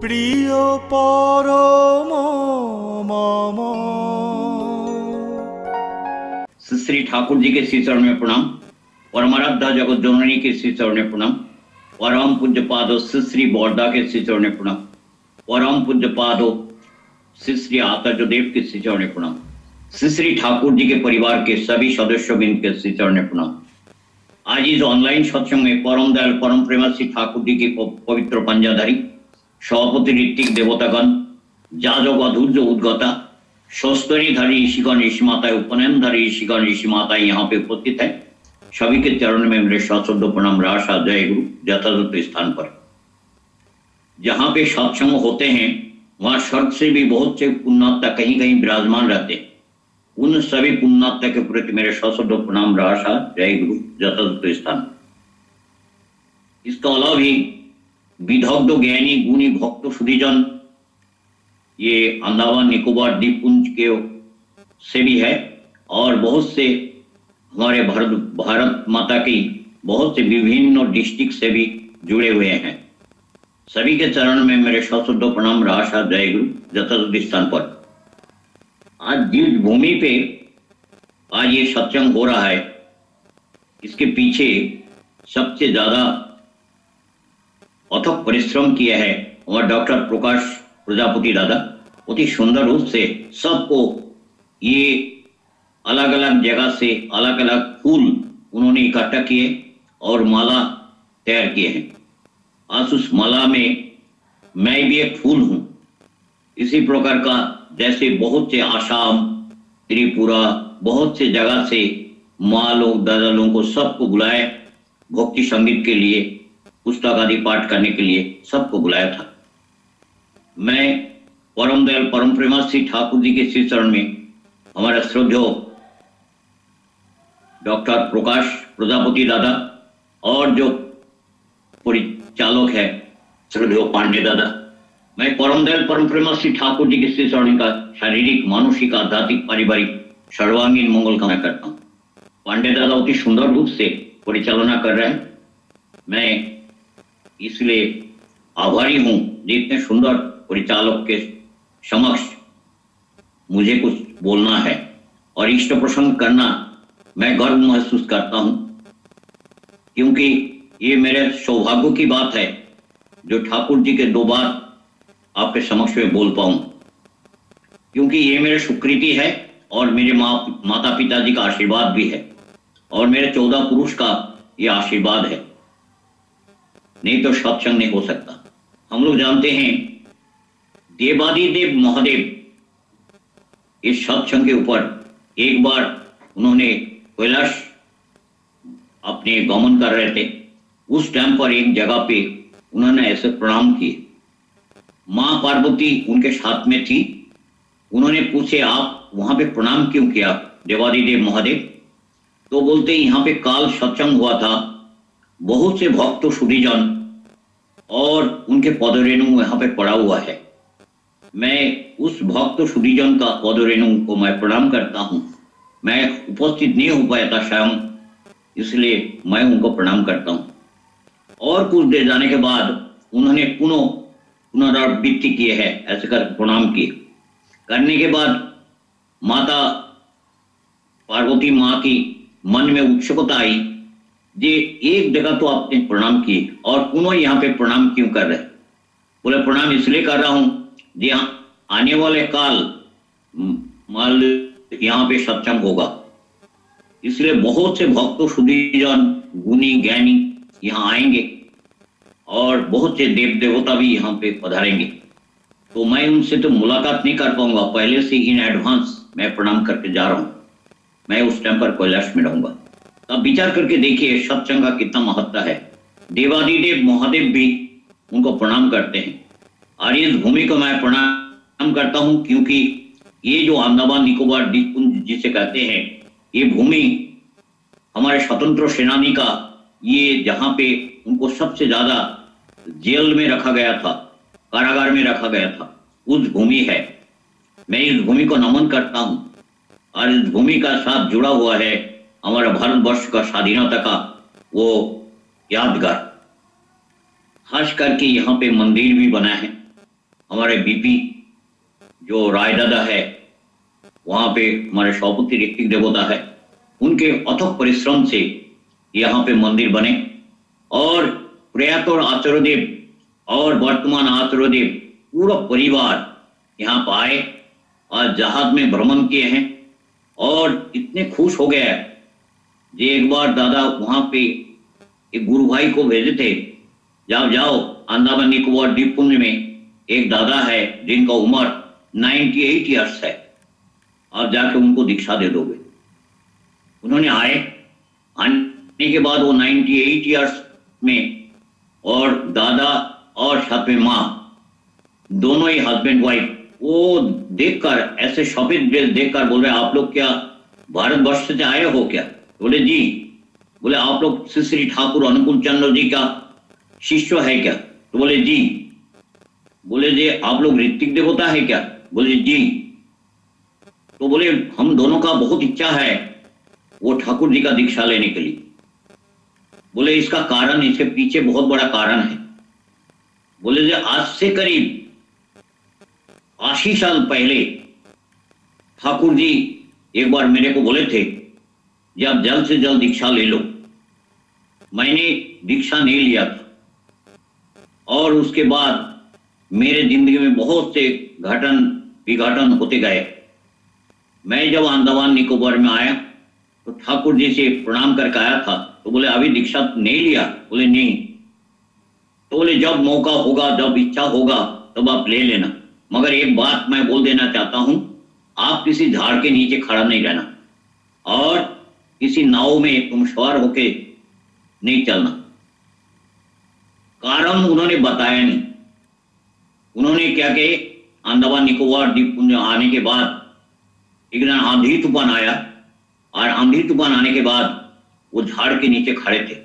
প্রিয় পরম মম। श्री ठाकुर जी के श्री चरण में प्रणाम। परमाराध्या जगत जननी के श्री चरण में प्रणाम। परम पूज्य पादो श्री बौरदा के श्री चरण में प्रणाम। परम पूज्य पादो श्री आचार्य देव के श्री चरण में प्रणाम। श्री ठाकुर जी के परिवार के सभी सदस्यों के श्री चरण में प्रणाम। आज इस ऑनलाइन सत्संग में परम दयाल परम प्रेमा श्री ठाकुर जी के पवित्र पंजाधारी सभापति ऋत्विक देवतागण, जाजक अधूर्य उद्गता, शस्त्रधारी ऋषिगण ऋषि माताएं, उपनयनधारी ऋषिगण ऋषि माताएं यहाँ पे उपस्थित है। सभी के चरण में मेरे सश्रद्ध प्रणाम, राशा जय गुरु। यथार्थ स्थान पर जहाँ पे सत्संग होते हैं वहां स्वर्ग से भी बहुत से पुण्यात्मा कहीं कहीं विराजमान रहते हैं। उन सभी पुण्यात्मा के प्रति मेरे सश्रद्ध प्रणाम, राशा जय गुरु। यथार्थ स्थान इसका अलावा भी विदग्ध ज्ञानी गुणी भक्त सुधीजन ये अंडमान निकोबार द्वीपपुंज के से भी है और बहुत से हमारे भारत माता की बहुत से विभिन्न डिस्ट्रिक्ट से भी जुड़े हुए हैं। सभी के चरण में मेरे सश्रद्ध प्रणाम, राशा जय गुरु। यथार्थ स्थान पर आज जिस भूमि पे आज ये सत्संग हो रहा है इसके पीछे सबसे ज्यादा अथक परिश्रम किया है और डॉक्टर प्रकाश प्रजापति दादा बहुत ही सुंदर रूप से सबको ये अलग अलग जगह से अलग अलग फूल उन्होंने इकट्ठा किए और माला तैयार किए हैं। आज उस माला में मैं भी एक फूल हूं। इसी प्रकार का जैसे बहुत से आसाम, त्रिपुरा, बहुत से जगह से माँ लोग, दादा लोगों को सबको बुलाए भक्ति संगीत के लिए, पुस्तक आदि पाठ करने के लिए सबको बुलाया था। मैं परम दयाल परम प्रेमा श्री ठाकुर जी के श्री चरण में हमारे श्रद्धेय डॉक्टर प्रकाश प्रजापति दादा और जो परिचालक है श्रद्धेय पांडे दादा, मैं परम दयाल परम प्रेमा श्री ठाकुर जी के श्री चरण का शारीरिक, मानसिक, आध्यात्मिक, पारिवारिक सर्वांगीण मंगल कामना करता हूँ। पांडे दादा अति सुंदर रूप से परिचालना कर रहे हैं। मैं इसलिए आभारी हूं जितने सुंदर परिचालक के समक्ष मुझे कुछ बोलना है और इष्ट प्रसंग करना मैं गर्व महसूस करता हूं, क्योंकि ये मेरे सौभाग्य की बात है जो ठाकुर जी के 2 बार आपके समक्ष में बोल पाऊं, क्योंकि ये मेरे सुकृति है और मेरे माता पिता जी का आशीर्वाद भी है और मेरे 14 पुरुष का ये आशीर्वाद है। नहीं तो सत्संग नहीं हो सकता। हम लोग जानते हैं देवादिदेव महादेव इस सत्संग के ऊपर एक बार उन्होंने कैलाश अपने गमन कर रहे थे। उस टाइम पर एक जगह पे उन्होंने ऐसे प्रणाम किए। मां पार्वती उनके साथ में थी। उन्होंने पूछे आप वहां पे प्रणाम क्यों किया देवादिदेव महादेव? तो बोलते यहाँ पे काल सत्संग हुआ था, बहुत से भक्त सुधीजन और उनके पदरेणु यहाँ पे पड़ा हुआ है। मैं उस भक्त सुधीजन का पदरेणु को मैं प्रणाम करता हूँ। मैं उपस्थित नहीं हो पाया था शाम, इसलिए मैं उनको प्रणाम करता हूँ। और कुछ देर जाने के बाद उन्होंने पुनरावृत्ति किए है, ऐसे कर प्रणाम किए। करने के बाद माता पार्वती माँ की मन में उत्सुकता आई, ये एक जगह तो आपने प्रणाम किए और पुनः यहाँ पे प्रणाम क्यों कर रहे? बोले प्रणाम इसलिए कर रहा हूं जी हाँ, आने वाले काल माल यहाँ पे सत्संग होगा, इसलिए बहुत से भक्त सुधीजन, गुणी, ज्ञानी यहाँ आएंगे और बहुत से देव देवता भी यहाँ पे पधारेंगे। तो मैं उनसे तो मुलाकात नहीं कर पाऊंगा, पहले से इन एडवांस मैं प्रणाम करके जा रहा हूँ। मैं उस टाइम पर कैलाश में रहूंगा। तब विचार करके देखिए सत्संग का कितना महत्व है। देवादिदेव महादेव भी उनको प्रणाम करते हैं और इस भूमि को मैं प्रणाम करता हूं, क्योंकि ये जो अंडमान निकोबार द्वीपपुंज जिसे कहते हैं, ये भूमि हमारे स्वतंत्र सेनानी का, ये जहां पे उनको सबसे ज्यादा जेल में रखा गया था, कारागार में रखा गया था, उस भूमि है। मैं इस भूमि को नमन करता हूं और इस भूमि का साथ जुड़ा हुआ है हमारा भारतवर्ष का स्वाधीनता का वो यादगार। खास करके यहाँ पे मंदिर भी बना है हमारे बीपी जो राय दादा है, वहां पे हमारे सभापति ऋत्विक देवता है, उनके अथक परिश्रम से यहाँ पे मंदिर बने और प्रयात और आचार्यदेव और वर्तमान आचार्यदेव पूरा परिवार यहाँ पर आए और जहाज में भ्रमण किए हैं और इतने खुश हो गए कि एक बार दादा वहां पे एक गुरु भाई को भेजे थे, जब जाओ अंडमान निकोबार द्वीपपुंज में एक दादा है जिनका उम्र 98 ईयर्स है, आप जाके उनको दीक्षा दे दोगे। उन्होंने आने के बाद वो 98 ईयर्स में और दादा और साथ में माँ दोनों ही हस्बैंड वाइफ वो देखकर ऐसे सफेद ड्रेस देखकर बोल रहे आप लोग क्या भारतवर्ष से आए हो क्या? बोले जी। बोले आप लोग श्री श्री ठाकुर अनुकूल चंद्र जी का शिष्य है क्या? तो बोले जी। बोले जी आप लोग ऋत्विक देवता है क्या? बोले जी। तो बोले हम दोनों का बहुत इच्छा है वो ठाकुर जी का दीक्षा लेने के लिए। बोले इसका कारण, इसके पीछे बहुत बड़ा कारण है। बोले जी आज से करीब 80 साल पहले ठाकुर जी एक बार मेरे को बोले थे कि आप जल्द से जल्द दीक्षा ले लो। मैंने दीक्षा नहीं लिया था और उसके बाद मेरे जिंदगी में बहुत से घटन विघटन होते गए। मैं जब अंडमान निकोबार में आया तो ठाकुर जी से प्रणाम करके आया था, तो बोले अभी दीक्षा नहीं लिया? बोले नहीं। तो बोले जब मौका होगा, जब इच्छा होगा तब आप ले लेना, मगर एक बात मैं बोल देना चाहता हूं, आप किसी झाड़ के नीचे खड़ा नहीं रहना और किसी नाव में तुम सवार होके नहीं चलना। कारण उन्होंने बताया नहीं। उन्होंने क्या कि अंडमान निकोबार द्वीपपुंज आने के बाद एक दिन आंधी तूफान आया और आंधी तूफान आने के बाद वो झाड़ के नीचे खड़े थे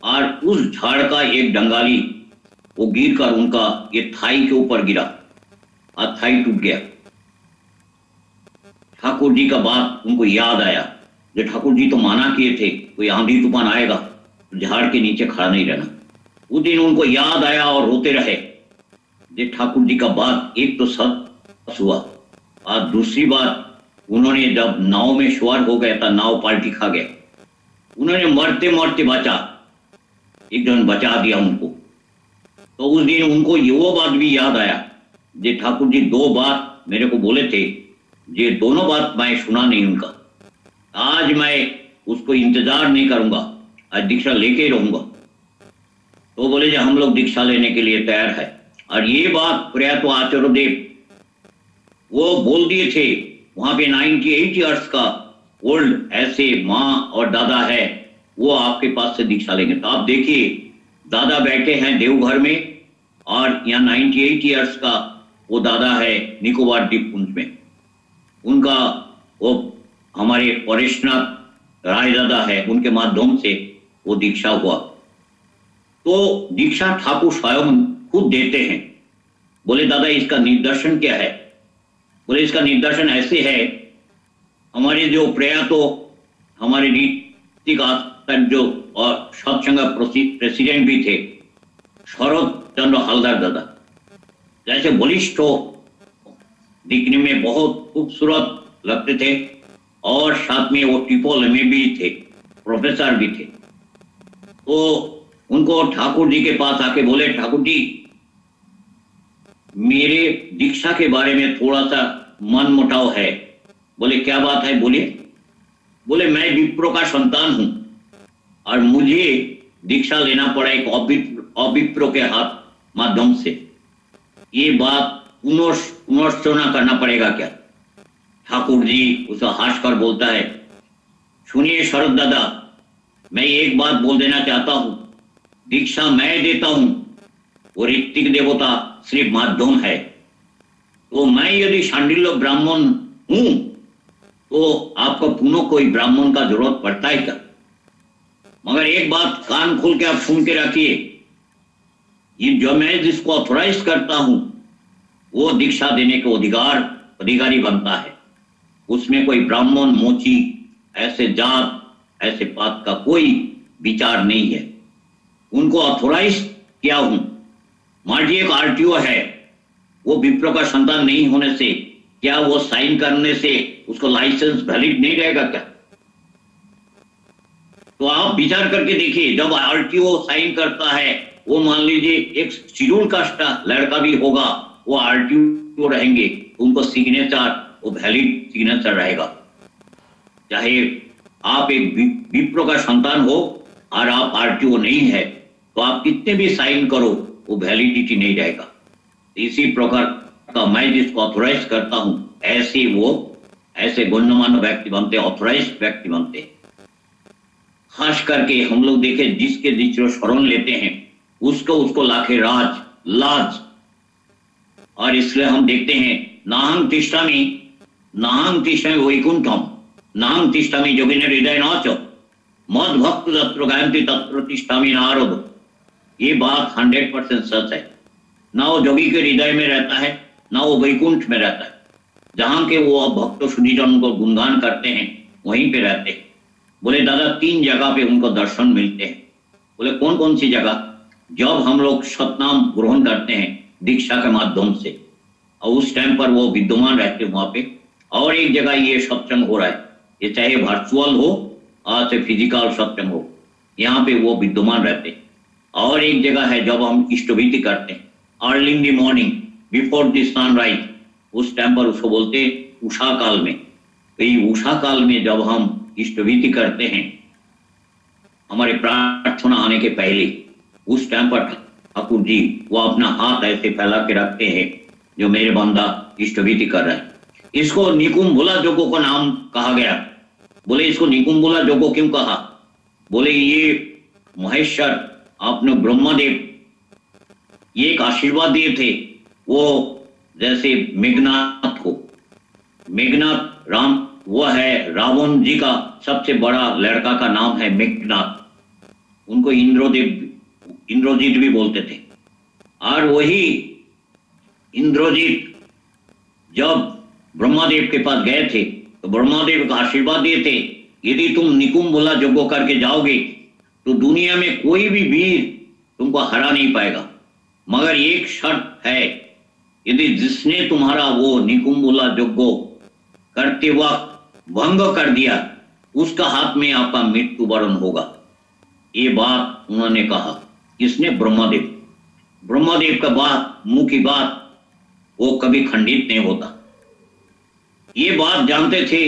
और उस झाड़ का एक डंगाली वो गिर कर उनका ये थाई के ऊपर गिरा और थाई टूट गया। ठाकुर जी का बात उनको याद आया, जो ठाकुर जी तो माना किए थे कोई आंधी तूफान आएगा तो झाड़ के नीचे खड़ा नहीं रहना। उस दिन उनको याद आया और रोते रहे। जो ठाकुर जी का बात एक तो सच हुआ और दूसरी बात उन्होंने जब नाव में सवार हो गया था, नाव पलटी खा गया, उन्होंने मरते मरते बचा, एक जन बचा दिया उनको। तो उस दिन उनको वो बात भी याद आया जो ठाकुर जी दो बात मेरे को बोले थे, ये दोनों बात मैं सुना नहीं उनका। आज मैं उसको इंतजार नहीं करूंगा, आज दीक्षा लेके रहूंगा। तो बोले जो हम लोग दीक्षा लेने के लिए तैयार है। और ये बात प्रयात आचार्यदेव वो बोल दिए थे, वहां पे 98 ईयर्स का ओल्ड ऐसे माँ और दादा है, वो आपके पास से दीक्षा लेंगे। तो आप देखिए दादा बैठे हैं देवघर में और यहाँ 98 ईयर्स का वो दादा है निकोबार द्वीपपुंज में। उनका वो हमारे परेशनाथ राय दादा है, उनके माध्यम से वो दीक्षा हुआ। तो दीक्षा ठाकुर स्वयं खुद देते हैं। बोले दादा इसका निर्देशन क्या है? बोले इसका निर्देशन ऐसे है, हमारे जो प्रयातो हमारे नीतिक जो और सत्संग प्रेसिडेंट भी थे शरद चंद्र हलदर दादा, जैसे बलिष्ठ दिखने में बहुत खूबसूरत लगते थे और साथ में वो ट्रिपल में भी थे, प्रोफेसर भी थे। तो उनको ठाकुर जी के पास आके बोले ठाकुर जी मेरे दीक्षा के बारे में थोड़ा सा मन मुटाव है। बोले क्या बात है? बोले मैं विप्रो का संतान हूं और मुझे दीक्षा लेना पड़ा एक अविप्रो के हाथ माध्यम से। ये बात पुनर्चना करना पड़ेगा क्या? ठाकुर जी उसे हंस कर बोलता है, सुनिए शरद दादा, मैं एक बात बोल देना चाहता हूं, दीक्षा मैं देता हूं, वो ऋत्विक देवता सिर्फ माध्यम है। तो मैं यदि शांडिल्य ब्राह्मण हूं तो आपको पुनः कोई ब्राह्मण का जरूरत पड़ता है क्या? मगर एक बात कान खोल के आप सुन के रखिए, ये जो मैं जिसको ऑथोराइज करता हूं वो दीक्षा देने के अधिकारी बनता है। उसमें कोई ब्राह्मण मोची ऐसे जात ऐसे पात का कोई विचार नहीं है। उनको ऑथोराइज किया हूं मान लीजिए एक आरटीओ है, वो विप्रो का संतान नहीं होने से क्या वो साइन करने से उसको लाइसेंस वैलिड नहीं रहेगा क्या? तो आप विचार करके देखिए, जब आरटीओ साइन करता है, वो मान लीजिए एक शेड्यूल कास्ट का लड़का भी होगा, वो आरटीओ रहेंगे, उनको सिग्नेचर वो वैलिड सिग्नेचर रहेगा। चाहे आप एक विप्रो का संतान हो और आप आरटीओ नहीं है, तो आप कितने भी साइन करो वो वैलिडिटी नहीं रहेगा। इसी प्रकार का मैं जिसको ऑथोराइज करता हूं, ऐसे गण्यमान्य व्यक्ति बनते, ऑथोराइज व्यक्ति बनते। खास करके हम लोग देखे, जिसके शरण लेते हैं उसको लाखे लाज। और इसलिए हम देखते हैं नाहं तिष्ठामि वैकुंठम नाहं तिष्ठामि योगिने हृदय नाच मद भक्त तत्र गायन्ति तत्र तिष्ठामि नारद। ये बात 100% सच है। ना वो जोगी के हृदय में रहता है, ना वो वैकुंठ में रहता है। जहां के वो भक्त सुधीजन को गुणगान करते हैं वहीं पे रहते हैं। बोले दादा 3 जगह पे उनको दर्शन मिलते हैं। बोले कौन कौन सी जगह? जब हम लोग सतनाम ग्रहण करते हैं दीक्षा के माध्यम से, और उस टाइम पर वो विद्यमान रहते वहां पे। और एक जगह ये सत्संग हो रहा है, ये चाहे वर्चुअल हो चाहे फिजिकल सत्संग हो, यहाँ पे वो विद्यमान रहते। और एक जगह है जब हम इष्टभीति करते हैं early in the morning before the sunrise, उस टाइम पर उसको बोलते उषा काल में। तो ये उषा काल में जब हम इष्टभीति करते हैं, हमारे प्रार्थना आने के पहले, उस टाइम पर ठाकुर जी वो अपना हाथ ऐसे फैला के रखते हैं, जो मेरे बंदा इष्टभीति कर रहे हैं। इसको निकुंभुला जोगो का नाम कहा गया। बोले इसको निकुंभुला जोगो क्यों कहा? बोले ये महेश्वर आपने ब्रह्मदेव ये एक आशीर्वाद दिए थे, वो जैसे मेघनाथ को, मेघनाथ राम वो है रावण जी का सबसे बड़ा लड़का का नाम है मेघनाथ। उनको इंद्रजीत भी बोलते थे। और वही इंद्रजीत जब ब्रह्मादेव के पास गए थे तो ब्रह्मादेव का आशीर्वाद दिए थे, यदि तुम निकुंभुला यज्ञ करके जाओगे तो दुनिया में कोई भी वीर तुमको हरा नहीं पाएगा, मगर एक शर्त है, यदि जिसने तुम्हारा वो निकुंभुला यज्ञ करते वक्त भंग कर दिया, उसका हाथ में आपका मृत्यु वरण होगा। ये बात उन्होंने कहा। किसने? ब्रह्मदेव का बात, मुंह की बात वो कभी खंडित नहीं होता। ये बात जानते थे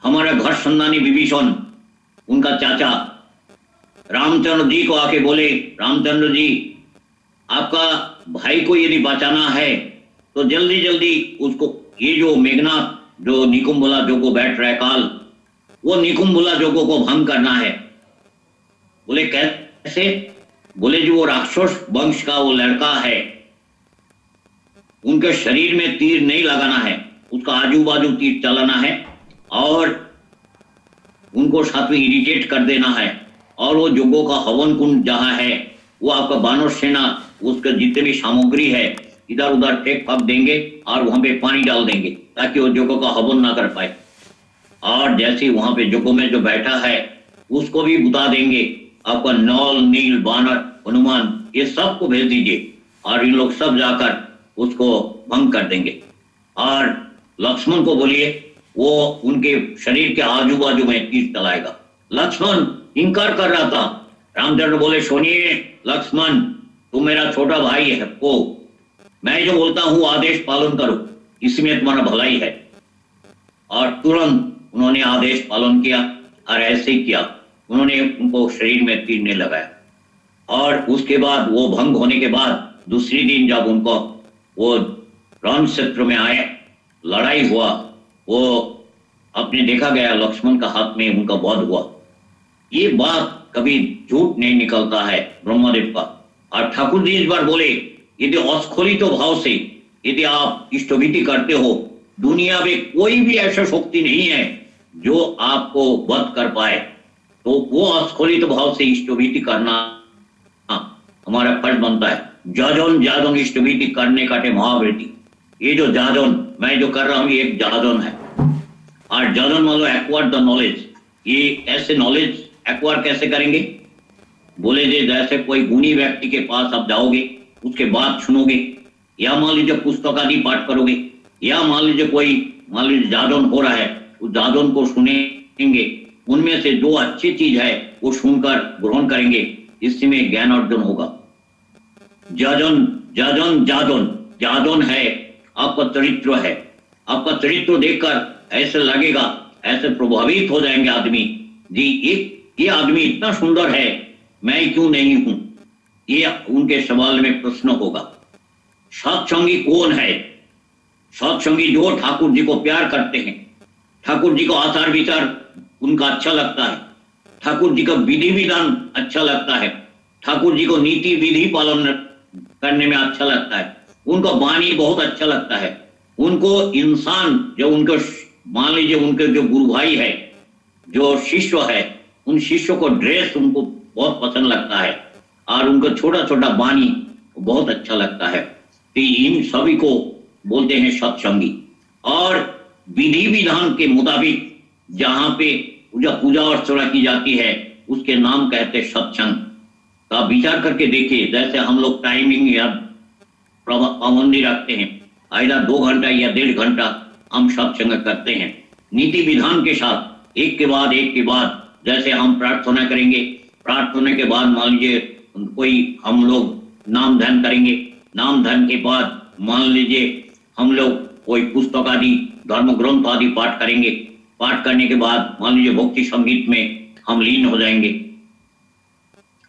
हमारे घर संदानी विभीषण, उनका चाचा रामचंद्र जी को आके बोले, रामचंद्र जी आपका भाई को यदि बचाना है तो जल्दी जल्दी उसको, ये जो मेघनाथ जो निकुंभुला जोगो बैठ रहा है काल, वो निकुंभुला जोगो को भंग करना है। बोले कैसे? बोले जो वो राक्षस वंश का वो लड़का है, उनके शरीर में तीर नहीं लगाना है, उसका आजू बाजू तीर चलाना है और उनको साथ में इरिटेट कर देना है। और वो जोगो का हवन कुंड जहां है, वो आपका बानर सेना उसके जितने भी सामग्री है इधर उधर फेंक फाक देंगे और वहां पे पानी डाल देंगे ताकि वो जोगो का हवन ना कर पाए। और जैसे वहां पे जोगो में जो बैठा है उसको भी बुता देंगे। आपका नौल नील बानर हनुमान ये सबको भेज दीजिए और इन लोग सब जाकर उसको भंग कर देंगे। और लक्ष्मण को बोलिए वो उनके शरीर के आजू बाजू में तीर चलाएगा। लक्ष्मण इनकार कर रहा था। रामचंद्र बोले सुनिए लक्ष्मण, तुम मेरा छोटा भाई है, को मैं जो बोलता हूं आदेश पालन करो, इसमें तुम्हारा भलाई है। और तुरंत उन्होंने आदेश पालन किया और ऐसे ही किया। उन्होंने उनको शरीर में तीर नहीं लगाया। और उसके बाद वो भंग होने के बाद दूसरी दिन जब उनको वो रण क्षेत्र में आए, लड़ाई हुआ, वो अपने देखा गया लक्ष्मण का हाथ में उनका वध हुआ। ये बात कभी झूठ नहीं निकलता है ब्रह्मदेव का। और ठाकुर जी इस बार बोले यदि अस्खलित भाव से यदि आप इष्टभीति करते हो, दुनिया में कोई भी ऐसा शक्ति नहीं है जो आपको वध कर पाए, तो वो अस्खलित भाव से इष्टभीति करना हमारा फर्ज बनता है। जाजन इष्टभीति करने काटे महावृत्ति। ये जो जाजन मैं जो कर रहा हूं ये एक जाजन है। और जाजन मतलब एक्वायर द नॉलेज। ये ऐसे नॉलेज एक्वायर कैसे करेंगे? बोले जे जैसे कोई गुणी व्यक्ति के पास आप जाओगे, उसके बाद सुनोगे, या मान लीजिए पुस्तक आदि पाठ करोगे, या मान लीजिए जागरण हो रहा है, उस जागरण को सुनेंगे, उनमें से जो अच्छी चीज है वो सुनकर ग्रहण करेंगे, इसमें ज्ञान अर्जन होगा। जाजन जाजन जाजन जाजन है, आपका चरित्र है, आपका चरित्र देखकर ऐसे लगेगा, ऐसे प्रभावित हो जाएंगे आदमी जी, ये आदमी इतना सुंदर है, मैं क्यों नहीं हूं, ये उनके सवाल में प्रश्न होगा। सत्संगी कौन है? सत्संगी जो ठाकुर जी को प्यार करते हैं, ठाकुर जी को आचार विचार उनका अच्छा लगता है, ठाकुर जी का विधि विधान अच्छा लगता है, ठाकुर जी को नीति विधि पालन करने में अच्छा लगता है, उनका वाणी बहुत अच्छा लगता है, उनको इंसान जो उनको मान लीजिए उनके जो गुरु भाई है, जो शिष्य है, उन शिष्यों को ड्रेस उनको बहुत पसंद लगता है, और उनको छोटा छोटा वाणी बहुत अच्छा लगता है। तो इन सभी को बोलते हैं सत्संगी। और विधि विधान के मुताबिक जहां पे पूजा अर्चना की जाती है उसके नाम कहते हैं सत्संग। तो आप विचार करके देखिए, जैसे हम लोग टाइमिंग या पाबंदी रखते हैं, आइधा 2 घंटा या 1.5 घंटा हम सत्संग करते हैं नीति विधान के साथ, एक के बाद जैसे हम प्रार्थना करेंगे, प्रार्थना के बाद मान लीजिए कोई हम लोग नाम ध्यान करेंगे, नाम ध्यान के बाद मान लीजिए हम लोग कोई पुस्तक आदि धर्म ग्रंथ आदि पाठ करेंगे, पाठ करने के बाद मान लीजिए भक्ति संगीत में हम लीन हो जाएंगे,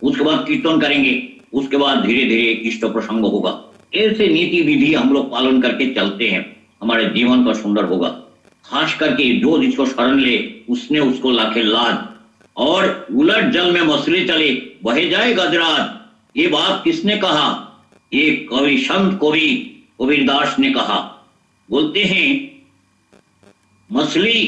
उसके बाद कीर्तन करेंगे, उसके बाद धीरे धीरे इष्ट प्रसंग होगा। ऐसे नीति विधि हम लोग पालन करके चलते हैं, हमारे जीवन का सुंदर होगा। खास करके जो जिसको शरण ले उसने उसको लाखे लाज, और उलट जल में मछली चले बहे जाए गजराज, ये बात किसने कहा? ये कवि संत कवि कबीरदास ने कहा। बोलते हैं मछली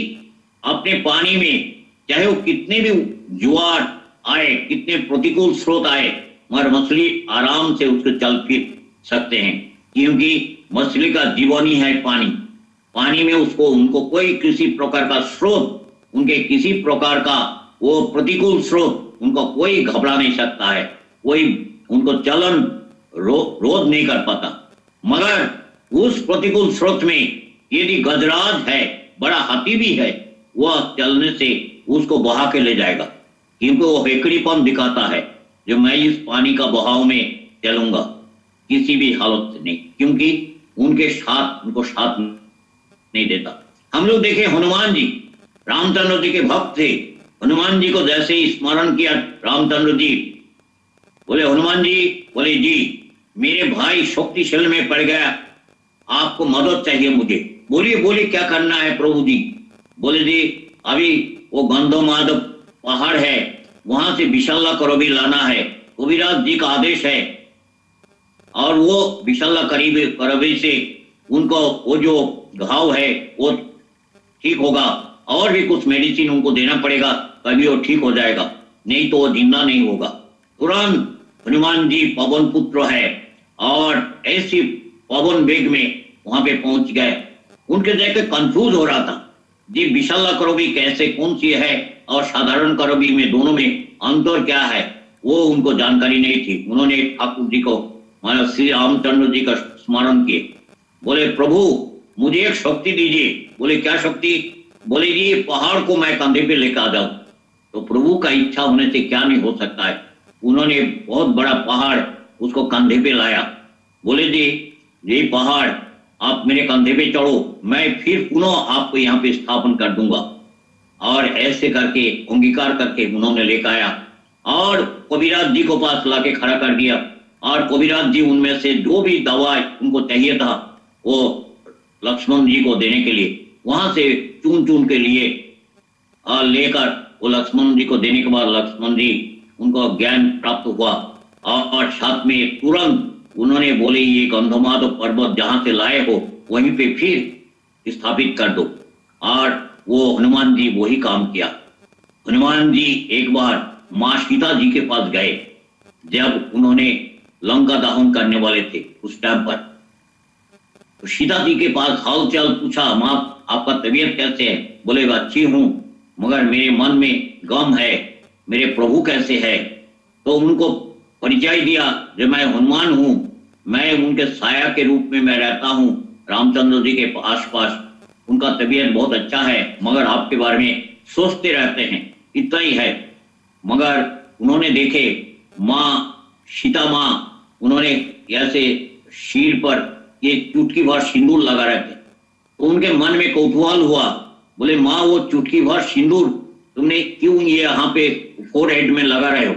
अपने पानी में चाहे वो कितने भी जुआर आए, कितने प्रतिकूल स्रोत आए, मगर मछली आराम से उसको चल फिर सकते हैं, क्योंकि मछली का जीवन ही है पानी। पानी में उनको कोई किसी प्रकार का स्रोत, उनके किसी प्रकार का वो प्रतिकूल स्रोत उनको कोई घबरा नहीं सकता है, कोई उनको चलन रोध नहीं कर पाता। मगर उस प्रतिकूल स्रोत में यदि गजराज है, बड़ा हाथी भी है, वह चलने से उसको बहा के ले जाएगा, क्योंकि वो हेकड़ीपन दिखाता है जो मैं इस पानी का बहाव में चलूंगा किसी भी हालत से नहीं, क्योंकि उनको साथ नहीं देता। हम लोग देखे हनुमान जी, रामचंद्र जी के भक्त थे, हनुमान जी को जैसे ही स्मरण किया रामचंद्र जी, बोले हनुमान जी, बोले जी मेरे भाई शक्तिशाली में पड़ गया, आपको मदद चाहिए मुझे। बोलिए क्या करना है प्रभु जी? बोले जी अभी वो गंधमादव पहाड़ है, वहां से विशाला करबी लाना है, कबीराज जी का आदेश है, और वो विशाला करबी से उनको वो जो घाव है वो ठीक होगा, और भी कुछ मेडिसिन उनको देना पड़ेगा, तभी वो ठीक हो जाएगा, नहीं तो वो जिंदा नहीं होगा। तुरंत हनुमान जी पवन पुत्र है और ऐसी पवन वेग में वहां पे पहुंच गए। उनके देख कंफ्यूज हो रहा था जी, विशाला करबी कैसे, कौन सी है और साधारण करबी में दोनों में अंतर क्या है, वो उनको जानकारी नहीं थी। उन्होंने ठाकुर जी को मानो श्री रामचंद्र जी का स्मरण किए, बोले प्रभु मुझे एक शक्ति दीजिए। बोले क्या शक्ति? बोले जी पहाड़ को मैं कंधे पे लेकर आ जाऊं। तो प्रभु का इच्छा होने से क्या नहीं हो सकता है। उन्होंने बहुत बड़ा पहाड़ उसको कंधे पे लाया, बोले जी ये पहाड़ आप मेरे कंधे पे चढ़ो, मैं फिर पुनः आपको यहाँ पे स्थापन कर दूंगा। और ऐसे करके अंगीकार करके उन्होंने लेकर आया और कबीराज जी को पास लाके खड़ा कर दिया, और कबीराज जी उनमें से जो भी दवा उनको चाहिए था वो लक्ष्मण जी को देने के लिए वहां से चुन के लिए लेकर वो लक्ष्मण जी को देने के बाद लक्ष्मण जी उनको ज्ञान प्राप्त हुआ, और साथ में तुरंत उन्होंने बोले ये गंधमादव पर्वत जहां से लाए हो वहीं पे फिर स्थापित कर दो। और वो हनुमान जी वही काम किया। हनुमान जी एक बार मां सीता जी के पास गए, जब उन्होंने लंका दहन करने वाले थे उस टाइम पर, तो सीता जी के पास हाल चाल पूछा, मां आपका तबीयत कैसे है? बोले अच्छी हूं, मगर मेरे मन में गम है, मेरे प्रभु कैसे है? तो उनको परिचय दिया जो मैं हनुमान हूं, मैं उनके साया के रूप में मैं रहता हूँ रामचंद्र जी के आसपास। उनका तबीयत बहुत अच्छा है, मगर आपके बारे में सोचते रहते हैं, इतना ही है। मगर उन्होंने देखे माँ सीता माँ, उन्होंने ऐसे शीर पर ये चुटकी भर सिंदूर लगा रहे थे, तो उनके मन में कौतूहल हुआ। बोले माँ, वो चुटकी भर सिंदूर तुमने क्यों ये यहाँ पे फोरहेड में लगा रहे हो?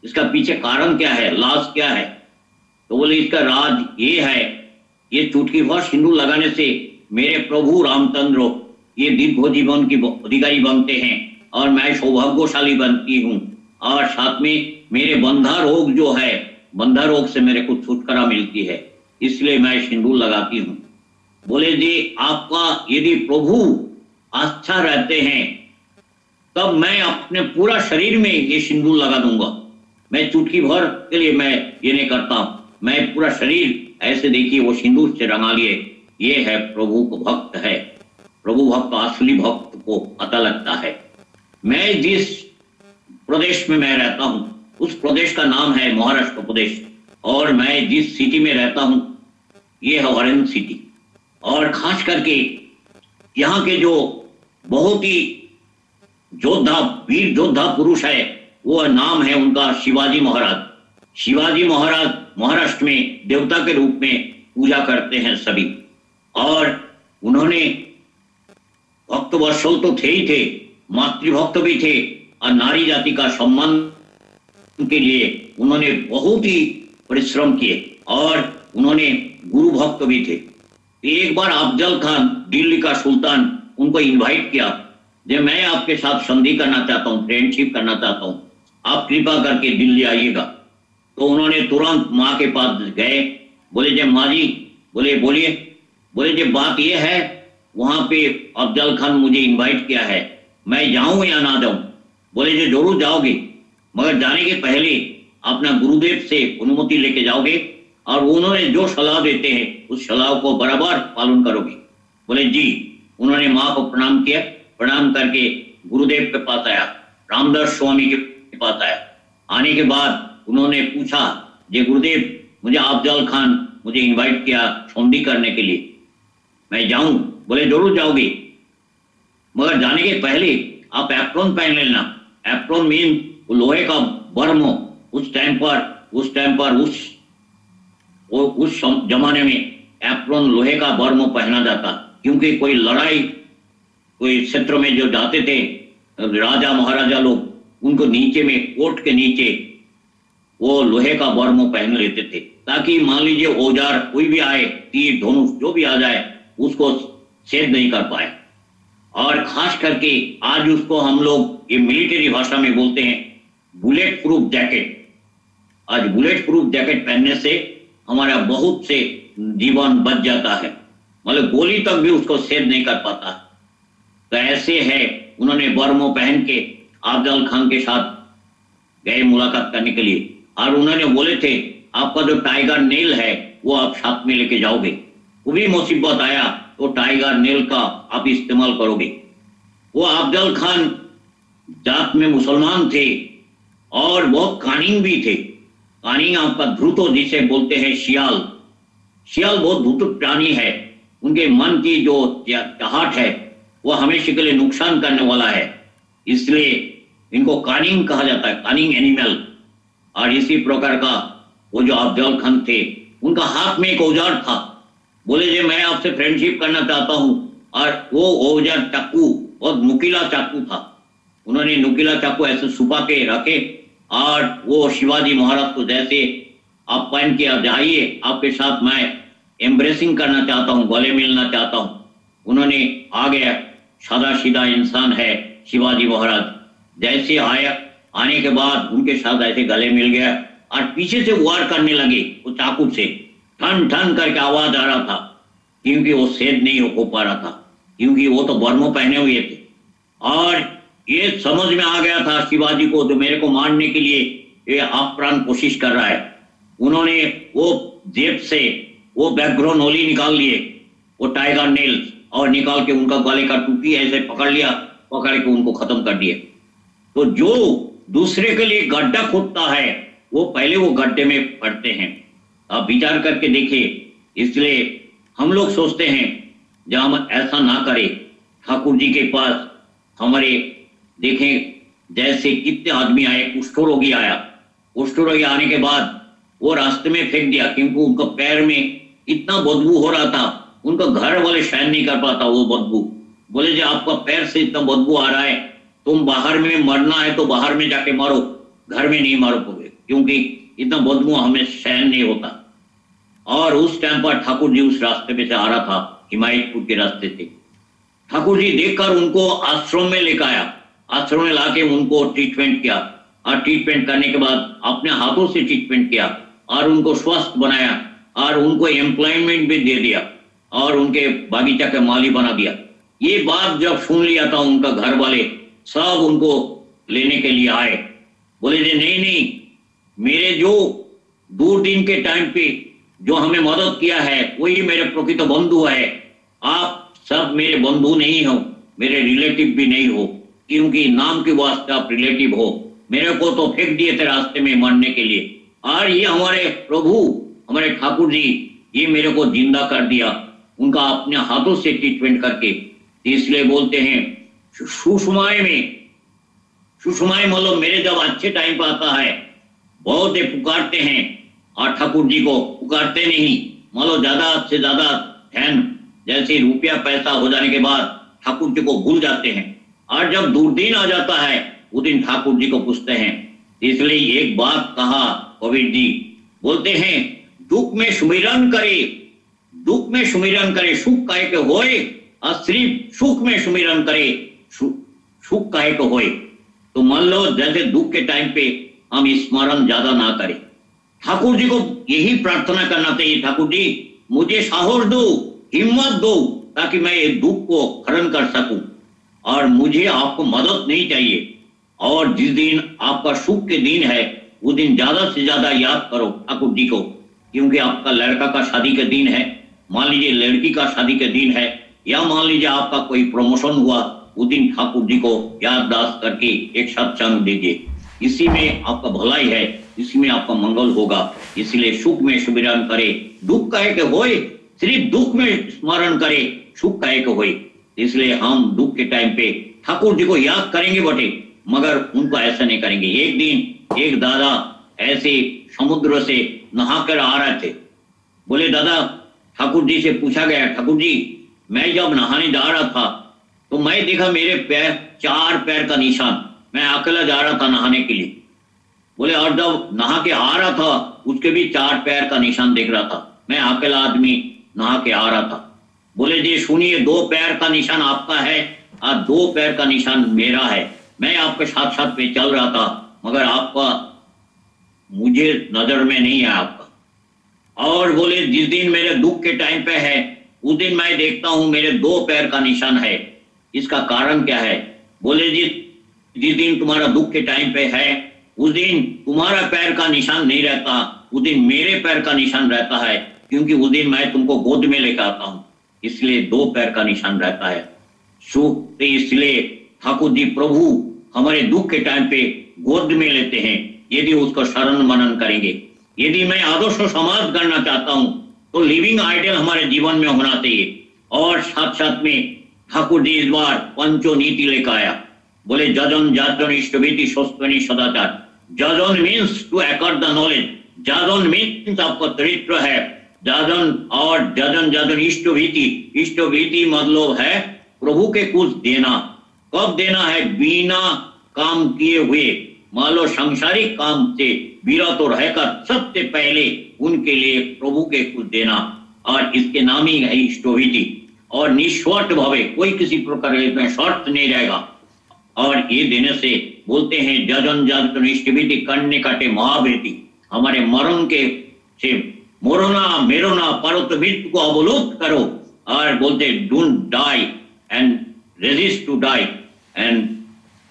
इसका पीछे कारण क्या है, लाज क्या है? तो बोले इसका राज ये है, ये चुटकी भर सिंदूर लगाने से मेरे प्रभु रामचंद्र ये दीर्घ जीवन की अधिकारी बनते हैं और मैं सौभाग्यशाली बनती हूँ, और साथ में मेरे बंधा रोग जो है, बंधा रोग से मेरे को छुटकारा मिलती है, इसलिए मैं सिंदूर लगाती हूँ। बोले जी, आपका यदि प्रभु अच्छा रहते हैं तब मैं अपने पूरा शरीर में ये सिंदूर लगा दूंगा। मैं चुटकी भर के लिए मैं ये नहीं करता, मैं पूरा शरीर ऐसे देखिए वो सिंदूर से रंगा लिए। ये है प्रभु को भक्त है। प्रभु भक्त असली भक्त को पता लगता है। मैं जिस प्रदेश में मैं रहता हूं उस प्रदेश का नाम है महाराष्ट्र प्रदेश, और मैं जिस सिटी में रहता हूं ये है ऑरेंज सिटी। और खास करके यहाँ के जो बहुत ही योद्धा, वीर योद्धा पुरुष है, वो नाम है उनका शिवाजी महाराज। शिवाजी महाराज महाराष्ट्र में देवता के रूप में पूजा करते हैं सभी, और उन्होंने भक्त वत्सल तो थे ही थे, मातृभक्त भी थे, और नारी जाति का सम्मान के लिए उन्होंने बहुत ही परिश्रम किए, और उन्होंने गुरु भक्त भी थे। एक बार अफजल खान, दिल्ली का सुल्तान, उनको इनवाइट किया, जब मैं आपके साथ संधि करना चाहता हूँ, फ्रेंडशिप करना चाहता हूँ, आप कृपा करके दिल्ली आइएगा। तो उन्होंने तुरंत माँ के पास गए। बोले जब माँ जी, बोले बोलिए। बोले जब बात ये है, वहां पे अफजल खान मुझे इनवाइट किया है, मैं जाऊं या ना जाऊं? बोले जो जरूर जाओगे, मगर जाने के पहले अपना गुरुदेव से अनुमति लेके जाओगे, और उन्होंने जो सलाह देते हैं उस सलाह को बराबर पालन करोगे। बोले जी। उन्होंने माँ को प्रणाम किया, प्रणाम करके गुरुदेव के पास आया, रामदास स्वामी के पास आया। आने के बाद उन्होंने पूछा, जे गुरुदेव, मुझे अफजल खान मुझे इनवाइट किया संधि करने के लिए, मैं जाऊं? बोले जरूर जाओगे, मगर जाने के पहले आप एप्रोन पहन लेना। एप्रोन मीन लोहे का बर्म। उस टाइम पर उस जमाने में एप्रोन लोहे का बर्म पहना जाता, क्योंकि कोई लड़ाई, कोई क्षेत्र में जो जाते थे राजा महाराजा लोग, उनको नीचे में, कोट के नीचे वो लोहे का बर्म पहन लेते थे, ताकि मान लीजिए औजार कोई भी आए, तीर धनुष जो भी आ जाए, उसको छेद नहीं कर पाए। और खास करके आज उसको हम लोग ये मिलिट्री भाषा में बोलते हैं बुलेट प्रूफ जैकेट। आज बुलेट प्रूफ जैकेट पहनने से हमारा बहुत से जीवन बच जाता है, मतलब गोली तक भी उसको छेद नहीं कर पाता। तो ऐसे है, उन्होंने बर्मो पहन के अफजल खान के साथ गए मुलाकात करने के लिए, और उन्होंने बोले थे आपका जो टाइगर नेल है वो आप साथ में लेके जाओगे, वो भी मुसीबत आया तो टाइगर नेल का आप इस्तेमाल करोगे। वो अफजल खान जात में मुसलमान थे और बहुत कानिंग भी थे। कानिंग आपका ध्रुतो जिसे बोलते हैं शियाल। शियाल बहुत धूर्त प्राणी है, उनके मन की जो चाहट है वो हमेशा के लिए नुकसान करने वाला है, इसलिए इनको कानिंग कहा जाता है, कानिंग एनिमल। और इसी प्रकार का वो जो अफजल खान थे, उनका हाथ में एक औजार था। बोले जी मैं आपसे फ्रेंडशिप करना चाहता हूं, और वो औजार चाकू, बहुत नुकीला चाकू था। उन्होंने नुकीला चाकू ऐसे छुपा के रखे, और वो शिवाजी महाराज को जैसे आप पहन के जाइए, आपके साथ मैं एम्ब्रेसिंग करना चाहता हूँ, गले मिलना चाहता हूँ। उन्होंने आ गया, सादा सीधा इंसान है शिवाजी महाराज। जैसे आया, आने के बाद उनके साथ ऐसे गले मिल गया, और पीछे से वार करने लगे वो चाकू से, ठन ठन करके आवाज आ रहा था, क्योंकि वो छेद नहीं हो पा रहा था, क्योंकि वो तो बर्मो पहने हुए थे। और ये समझ में आ गया था शिवाजी को, जो मेरे को मारने के लिए ये आप्राण कोशिश कर रहा है। उन्होंने वो जेब से वो बैकग्राउंड नोली निकाल लिए, वो टाइगर नेल्स, और निकाल के उनका गले का टूपी ऐसे पकड़ लिया, पकड़ के उनको खत्म कर दिए। तो जो दूसरे के लिए गड्ढा खोदता है वो पहले वो गड्ढे में पड़ते हैं, आप विचार करके देखिए। इसलिए हम लोग सोचते हैं जब हम ऐसा ना करें। ठाकुर जी के पास हमारे देखें जैसे कितने आदमी आए, कुष्ठरोगी आया, कुष्ठरोगी आने के बाद वो रास्ते में फेंक दिया क्योंकि उनका पैर में इतना बदबू हो रहा था, उनका घर वाले सहन नहीं कर पाता वो बदबू। बोले जी आपका पैर से इतना बदबू आ रहा है, तुम बाहर में मरना है तो बाहर में जाके मारो, घर में नहीं मारो पाओगे क्योंकि इतना बदबू हमें सहन नहीं होता। और उस टाइम पर ठाकुर जी उस रास्ते पे से आ रहा था, हिमायतपुर के रास्ते से। ठाकुर जी देखकर उनको आश्रम में लेकर आया, आश्रम में लाके उनको ट्रीटमेंट किया और ट्रीटमेंट करने के बाद अपने हाथों से ट्रीटमेंट किया और उनको स्वस्थ बनाया और उनको एम्प्लॉयमेंट भी दे दिया और उनके बागीचा के माली बना दिया। ये बात जब सुन लिया था उनका घर वाले सब उनको लेने के लिए आए। बोले जी नहीं नहीं, मेरे जो दूर दिन के टाइम पे जो हमें मदद किया है वही मेरे प्रकृत बंधु है। आप सब मेरे बंधु नहीं हो, मेरे रिलेटिव भी नहीं हो, क्योंकि नाम के वास्ते आप रिलेटिव हो। मेरे को तो फेंक दिए थे रास्ते में मरने के लिए, और ये हमारे प्रभु हमारे ठाकुर जी ये मेरे को जिंदा कर दिया उनका अपने हाथों से ट्रीटमेंट करके। इसलिए बोलते हैं सुषमाएं में, सुषमाएं मतलब मेरे जब अच्छे टाइम पर आता है बहुत ही पुकारते हैं और ठाकुर जी को पुकारते नहीं, मतलब ज्यादा से ज्यादा ध्यान, जैसे रुपया पैसा हो जाने के बाद ठाकुर जी को भूल जाते हैं और जब दुर्दिन आ जाता है उस दिन ठाकुर जी को पूछते हैं। इसलिए एक बात कहा कबीर जी, बोलते हैं दुख में सुमिरन करे, दुख में सुमिरन करे सुख काहे के होए, और सिर्फ सुख में सुमिरन करे सुख काहे के होए। तो मान लो जैसे दुख के टाइम पे हम स्मरण ज्यादा ना करें, ठाकुर जी को यही प्रार्थना करना चाहिए, ठाकुर जी मुझे साहस दो, हिम्मत दो, ताकि मैं ये दुख को हरण कर सकूं और मुझे आपको मदद नहीं चाहिए। और जिस दिन आपका सुख के दिन है उस दिन ज्यादा से ज्यादा याद करो ठाकुर जी को, क्योंकि आपका लड़का का शादी के दिन है, मान लीजिए लड़की का शादी के दिन है, या मान लीजिए आपका कोई प्रमोशन हुआ, उस दिन ठाकुर जी को याददाश्त करके एक सत्संग दीजिए। इसी में आपका भलाई है, इसी में आपका मंगल होगा। इसलिए सुख में सुमिरन करे दुख काहे के होए, सिर्फ दुख में स्मरण करे सुख काहे के होए। इसलिए हम दुख के टाइम पे ठाकुर जी को याद करेंगे बटे, मगर उनको ऐसा नहीं करेंगे। एक दिन एक दादा ऐसे समुद्र से नहाकर आ रहे थे, बोले दादा ठाकुर जी से पूछा गया, ठाकुर जी मैं जब नहाने जा रहा था तो मैं देखा मेरे पैर, 4 पैर का निशान, मैं अकेला जा रहा था नहाने के लिए। बोले और जब नहा के आ रहा था उसके भी 4 पैर का निशान देख रहा था, मैं अकेला आदमी नहा के आ रहा था। बोले जी सुनिए 2 पैर का निशान आपका है और 2 पैर का निशान मेरा है, मैं आपके साथ साथ में चल रहा था मगर आपका मुझे नजर में नहीं है आपका। और बोले जिस दिन मेरे दुख के टाइम पे है उस दिन मैं देखता हूं मेरे 2 पैर का निशान है, इसका कारण क्या है? बोले जी जिस दिन तुम्हारा दुख के टाइम पे है उस दिन तुम्हारा पैर का निशान नहीं रहता, उस दिन मेरे पैर का निशान रहता है, क्योंकि उस दिन मैं तुमको गोद में लेकर आता हूं, इसलिए 2 पैर का निशान रहता है। सुख इसलिए ठाकुर जी प्रभु हमारे दुख के टाइम पे गोद में लेते हैं यदि उसको शरण मनन करेंगे। यदि मैं आदर्श समाज करना चाहता हूं तो लिविंग आइडियल हमारे जीवन में होना चाहिए। और साथ साथ में ठाकुर जी इस बार पंचो नीति लेकर आया, बोले जजन जाजन इष्टभीति स्वस्वनी सदाचार। जजन means to acquire the knowledge, जाजन मीन्स आपका चरित्र है, जाजन और जजन जाजन इष्टभीति, इष्टभीति मतलब है प्रभु के कुछ देना। कब देना है? बिना काम किए हुए, मान लो सांसारिक काम से विरत तो रहकर सबसे पहले उनके लिए प्रभु के कुछ देना, और इसके नाम ही है इष्टभीति। और निस्वार्थ भावे, कोई किसी प्रकार का स्वार्थ नहीं रहेगा। और ये देने से बोलते हैं जजन जाजन इष्टभीति करने काटे महावृत्ति, हमारे मरण के से मोरना मेरोना परत मृत्यु को अवलोक करो, और बोलते don't die and resist to die and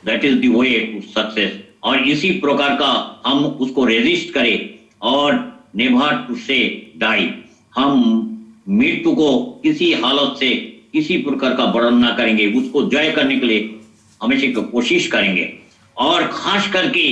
that is the way to success. और इसी प्रकार का हम उसको रेजिस्ट करें और नेवर टू से डाई, हम मृत्यु को किसी हालत से किसी प्रकार का वर्णन ना करेंगे, उसको जय करने के लिए हमेशा कोशिश करेंगे। और खास करके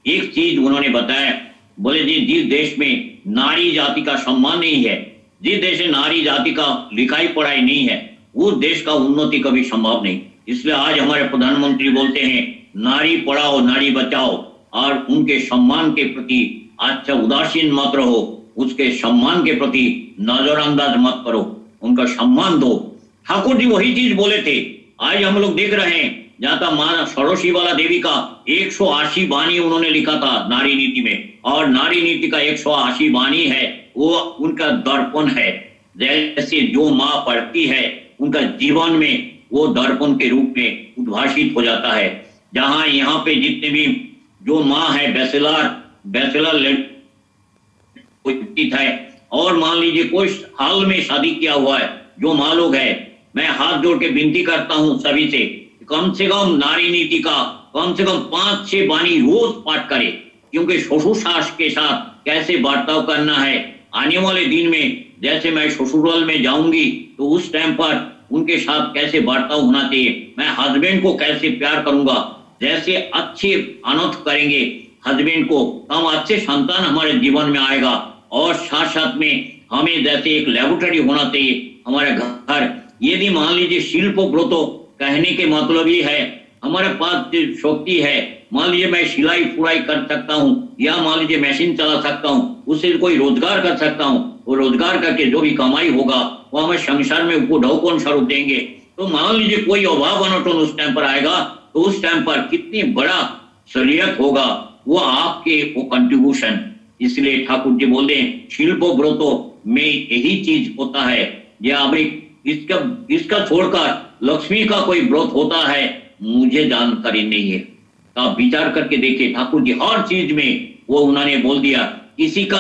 एक चीज उन्होंने बताया, बोले जी, जिस देश में नारी जाति का सम्मान नहीं है, जिस देश में नारी जाति का लिखाई पढ़ाई नहीं है, उस देश का उन्नति कभी संभव नहीं। इसलिए आज हमारे प्रधानमंत्री बोलते हैं नारी पढ़ाओ नारी बचाओ, और उनके सम्मान के प्रति अच्छा उदासीन मत रहो, उसके सम्मान के प्रति नजरअंदाज मत करो, उनका सम्मान दो। ठाकुर जी वही चीज बोले थे। आज हम लोग देख रहे हैं, जहां तक मां सरोशी वाला देवी का 180 वाणी उन्होंने लिखा था नारी नीति में, और नारी नीति का 180 वाणी है, वो उनका दर्पण है। जैसे जो माँ पढ़ती है उनका जीवन में वो दर्पण के रूप में उद्भाषित हो जाता है। जहां यहाँ पे जितने भी जो माँ है बैचलर है, और मान लीजिए कोई हाल में शादी किया हुआ है जो माँ लोग है, मैं हाथ जोड़ के विनती करता हूँ सभी से, कम से कम नारी नीति का कम से कम 5-6 वाणी रोज पाठ करे, क्योंकि ससुर सास के साथ कैसे बर्ताव करना है। आने वाले दिन में जैसे मैं ससुराल में जाऊंगी तो उस टाइम पर उनके साथ कैसे बर्ताव होना चाहिए, मैं हस्बैंड को कैसे प्यार करूंगा, जैसे अच्छे अनर्थ करेंगे हस्बैंड को, हम अच्छे संतान हमारे जीवन में आएगा। और साथ साथ में हमें जैसे एक लेबोरेटरी होना चाहिए हमारे घर। यदि मान लीजिए शिल्प व्रतो कहने के मतलब ये है, हमारे पास शक्ति है, मान लीजिए मैं सिलाई पुराई कर सकता हूँ, या मान लीजिए मशीन चला सकता हूँ, उससे कोई रोजगार कर सकता हूँ, वो रोजगार करके जो भी कमाई होगा वो हमें संसार में उपढौकन स्वरूप देंगे। तो मान लीजिए कोई अभाव अनटन उस टाइम पर आएगा, तो उस टाइम पर कितनी बड़ा शरीयत होगा वो आपके वो कंट्रीब्यूशन। इसलिए ठाकुर जी बोलते हैं शिल्प व्रतों में यही चीज होता है। या अभी इसका छोड़कर लक्ष्मी का कोई व्रत होता है मुझे जानकारी नहीं है। तो आप विचार करके देखिए, ठाकुर जी हर चीज में वो उन्होंने बोल दिया। किसी का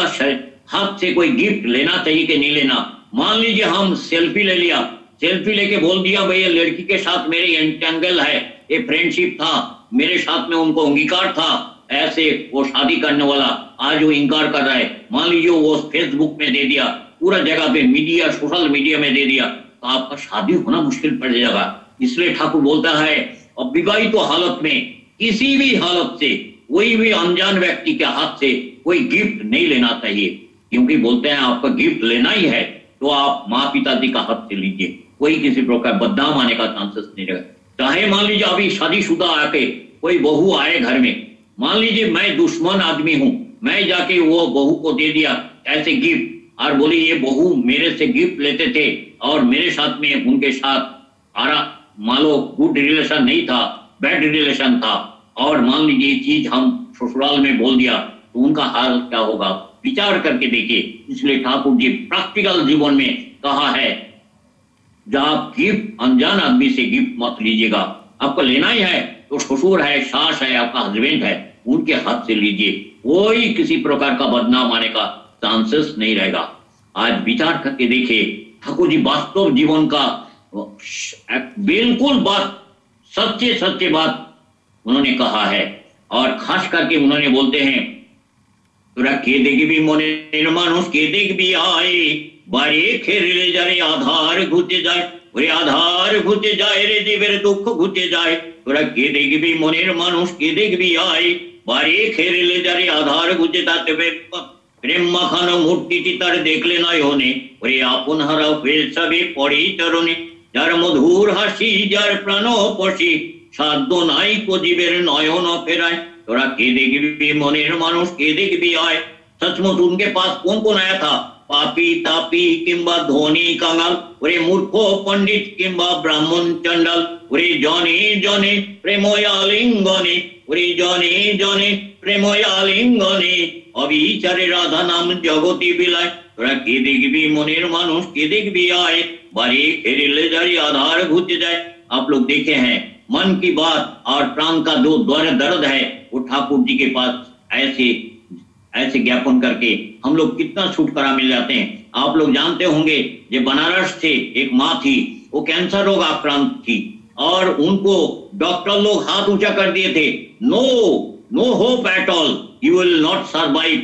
हाथ से कोई गिफ्ट लेना चाहिए कि नहीं लेना। मान लीजिए हम सेल्फी ले लिया, सेल्फी लेके बोल दिया भाई ये लड़की के साथ मेरे एंटेंगल है, ये फ्रेंडशिप था, मेरे साथ में उनको अंगीकार था, ऐसे वो शादी करने वाला आज वो इंकार कर रहा है। मान लीजिए वो फेसबुक में दे दिया, पूरा जगह पे मीडिया सोशल मीडिया में दे दिया, तो आपका शादी होना मुश्किल पड़ जाएगा। इसलिए ठाकुर बोलता है अब विवाहित तो हालत में किसी भी हालत से कोई भी अनजान व्यक्ति के हाथ से कोई गिफ्ट नहीं लेना चाहिए, क्योंकि बोलते हैं आपका गिफ्ट लेना ही है तो आप माँ पिताजी का हाथ से लीजिए, कोई किसी प्रकार बदनाम आने का चांसेस नहीं रहेगा। चाहे मान लीजिए अभी शादीशुदा आके कोई बहू आए घर में, मान लीजिए मैं दुश्मन आदमी हूं, मैं जाके वो बहू को दे दिया ऐसे गिफ्ट, और बोली ये बहू मेरे से गिफ्ट लेते थे और मेरे साथ में उनके साथ मान लो गुड रिलेशन नहीं था, बैड रिलेशन था, और मान लीजिए ये चीज हम ससुराल में बोल दिया तो उनका हाल क्या होगा, विचार करके देखिए। इसलिए ठाकुर जी प्रैक्टिकल जीवन में कहा है जहां गिफ्ट अनजान आदमी से गिफ्ट मत लीजिएगा, आपको लेना ही है तो ससुर है, सास है, आपका हस्बैंड है, उनके हाथ से लीजिए, कोई किसी प्रकार का बदनाम आने का चांसेस नहीं रहेगा। आज विचार करके देखिए ठाकुर जी वास्तव जीवन का बिल्कुल बात सच्चे बात उन्होंने कहा है। और खास करके उन्होंने बोलते हैं তোরা কে দেখবি মনের মানুষ কে দেখবি আয় বারে খেলে যারে আধার ঘুচে যায় ওরে আধার ঘুচে যায় রে জীবের দুঃখ ঘুচে যায় তোরা কে দেখবি মনের মানুষ কে দেখবি আয় বারে খেলে যারে আধার ঘুচে তাতে প্রেম মাখানো মূর্তিটি তার দেখলে নয়নে ওরে আপন হারা হয়ে যাবে পড়ে চরণে যার মধুর হাসি যার প্রাণ পশি সাধ্য নাই কো জীবের নয়ন ফেরায় তোরা কে দেখবি মনের মানুষ কে দেখবি আয়। सचमुच उनके पास कौन कौन आया था, पापी तापी किंबा धोनी कंगाल ओरे मूर्खो पंडित किंबा ब्राह्मण चंडाल ओरे जने जने प्रेमयालिंगने ओरे जने जने प्रेमयालिंगने अविचारे राधा नाम जगती बिलाय তোরা কে দেখবি মনের মানুষ কে দেখবি आए बारे खेले जारी आधार घुच जाए। आप लोग देखे हैं मन की बात और प्राण का जो दर्द है वो ठाकुर जी के पास ऐसे ज्ञापन करके हम लोग कितना छुटकारा मिल जाते हैं। आप लोग जानते होंगे ये बनारस से एक माँ थी, वो कैंसर रोग आक्रांत थी और उनको डॉक्टर लोग हाथ ऊंचा कर दिए थे, no hope at all, you will not survive,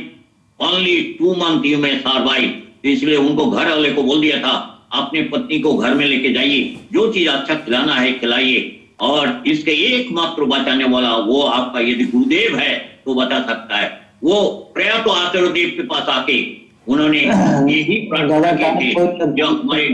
only 2 months you may survive. तो इसलिए उनको घर वाले को बोल दिया था अपने पत्नी को घर में लेके जाइए, जो चीज अच्छा खिलाना है खिलाइए, और इसके एकमात्र बचाने वाला वो आपका यदि गुरुदेव है तो बता सकता है। वो प्रयात आचार्यदेव के पास आके उन्होंने यही प्रार्थना की थी जो हमारे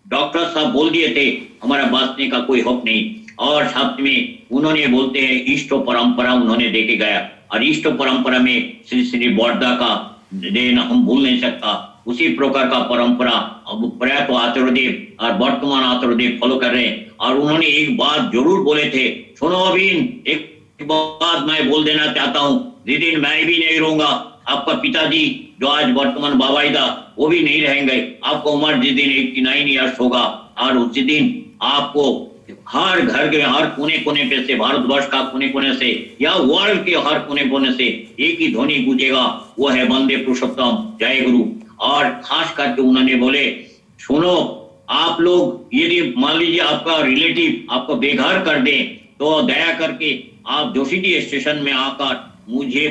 डॉक्टर साहब बोल दिए थे, हमारा बांचने का कोई हक नहीं। और साथ में उन्होंने बोलते हैं इष्ट परंपरा उन्होंने देके गया, और इष्ट परंपरा में श्री श्री बड़दा का देन हम भूल नहीं सकता। उसी प्रकार का परंपरा अब प्रयात आचार्यदेव और वर्तमान आचार्यदेव फॉलो कर रहे हैं। और उन्होंने एक बात जरूर बोले थे, सुनो अभिन, एक बात मैं बोल देना चाहता हूँ, जिस दिन मैं भी नहीं रहूंगा, आपका पिताजी जो आज वर्तमान बाबाईदा वो भी नहीं रहेंगे, आपका उम्र जिस दिन 89 ईयर्स होगा, और उसी दिन आपको हर घर के हर कोने कोने पे से, भारतवर्ष का कोने कोने से या वर्ल्ड के हर कोने कोने से एक ही ध्वनि गूंजेगा, वो है वंदे पुरुषोत्तम जय गुरु। और खास करके उन्होंने बोले, सुनो आप लोग यदि मान लीजिए आपका रिलेटिव आपको बेघर कर दे तो दया करके आप जोशीडी स्टेशन में आकर मुझे,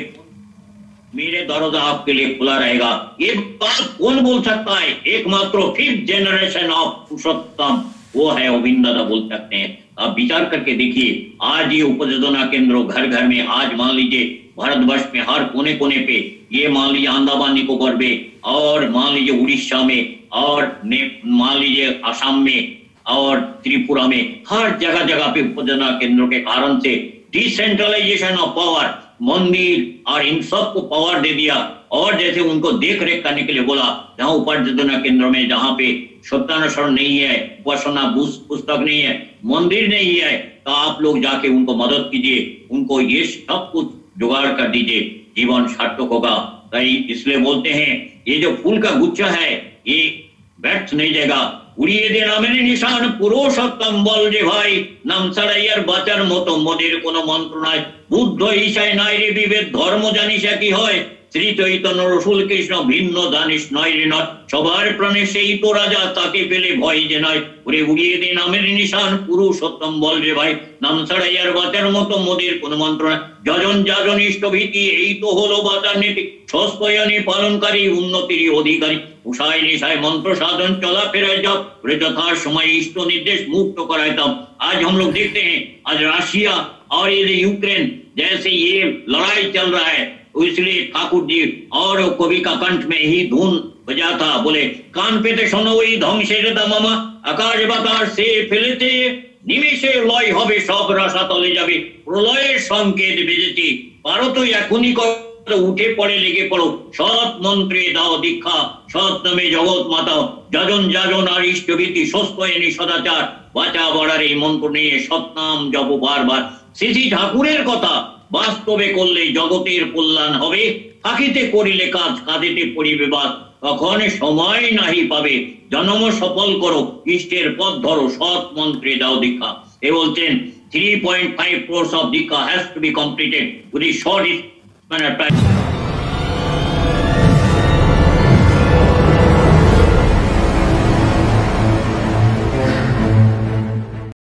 मेरे दरवाजा आपके लिए खुला रहेगा। ये बात कौन बोल सकता है? एकमात्र 5th जनरेशन ऑफ पुरुषोत्तम वो है गोविंद दादा बोल सकते हैं। आप विचार करके देखिए, आज ये उपयोजना केंद्र घर घर में, आज मान लीजिए भारतवर्ष में हर कोने कोने पे, ये मान लीजिए अंडमान निकोबार में, और मान लीजिए उड़ीसा में, और मान लीजिए असम में और त्रिपुरा में, हर जगह जगह पे उपयोजना केंद्रों के कारण से डिसेंट्रलाइजेशन ऑफ पावर, मंदिर और इन सब को पावर दे दिया। और जैसे उनको देख रेख करने के लिए बोला, जहाँ उपासना केंद्र में जहाँ पे सत्यानुसरण नहीं है, उपासना पुस्तक नहीं है, मंदिर नहीं है, तो आप लोग जाके उनको मदद कीजिए, उनको ये सब कुछ जुगाड़ कर दीजिए, जीवन सार्थक होगा। इसलिए बोलते हैं ये जो फूल का गुच्छा है ये व्यर्थ नहीं जाएगा। उड़िए देना मेरे निशान पुरुषोत्तम बल जे भाई, नाम छड़ाइयार बाचार मतो मोদের কোনো মন্ত্র নাই, বুদ্ধ ঈশায় নাই রে বিভেদ, ধর্ম জানিস কি হয়, শ্রী চৈতন্য রসুল কৃষ্ণ ভিন্ন জানিস নয় রে নয়, সবার প্রাণে সেই তো রাজা, তাকে পেলে ভয় যে নয়। ওরে উড়িয়ে দে নামের নিশান পুরুষোত্তম বল রে ভাই, নাম ছাড়াইয়ার বাঁচার মতো মোদের কোনো মন্ত্র নাই, যজন যাজন ইষ্ট ভীতি, এই তো হলো বাঁচার নীতি, সস্পয়নী পালনকারী উন্নতির অধিকারী, উষায় নিশায় मंत्र साधन चला फिराय जाओ, यथा समय इष्ट निर्देश मुक्त कराए तब। आज हम लोग देखते हैं आज रशिया और ये यूक्रेन जैसे ये लड़ाई चल रहा है, इसलिए ठाकुर जी और कवि का कंठ में ही धुन बजा था, बोले कान पेते सुनो वही ধ্বংসের দামামা, আকাশ বাতাস সে ফেলেছে, নিমেষে লয় হবে সব রাশা তলে যাবে, প্রলয়ের সংকেত বেজেছে, পারো তো এখনই উঠে পড়ে লেগে পড়ো, সৎ মন্ত্রে দাও দীক্ষা, সৎ নামে জগৎ মাতাও, যাজন যাজন আর ইষ্টভীতি, সস্পয়নী সদাচার, বাঁচা বড়ার এই মন্ত্র নিয়ে সৎনাম জপ বারবার। শ্রী ঠাকুরের কথা বাস্তবে করলে জগতের কল্যাণ হবে, থাকিতে করিলে কাজ কাঁদিতে পড়িবে বাদ, তখন সময় নাহি পাবে, জন্ম সফল করো, ইষ্টের পথ ধরো, সৎ মন্ত্রে দাও দীক্ষা। এ বলছেন 3.5 crores of দীক্ষা has to be completed with a short span of time.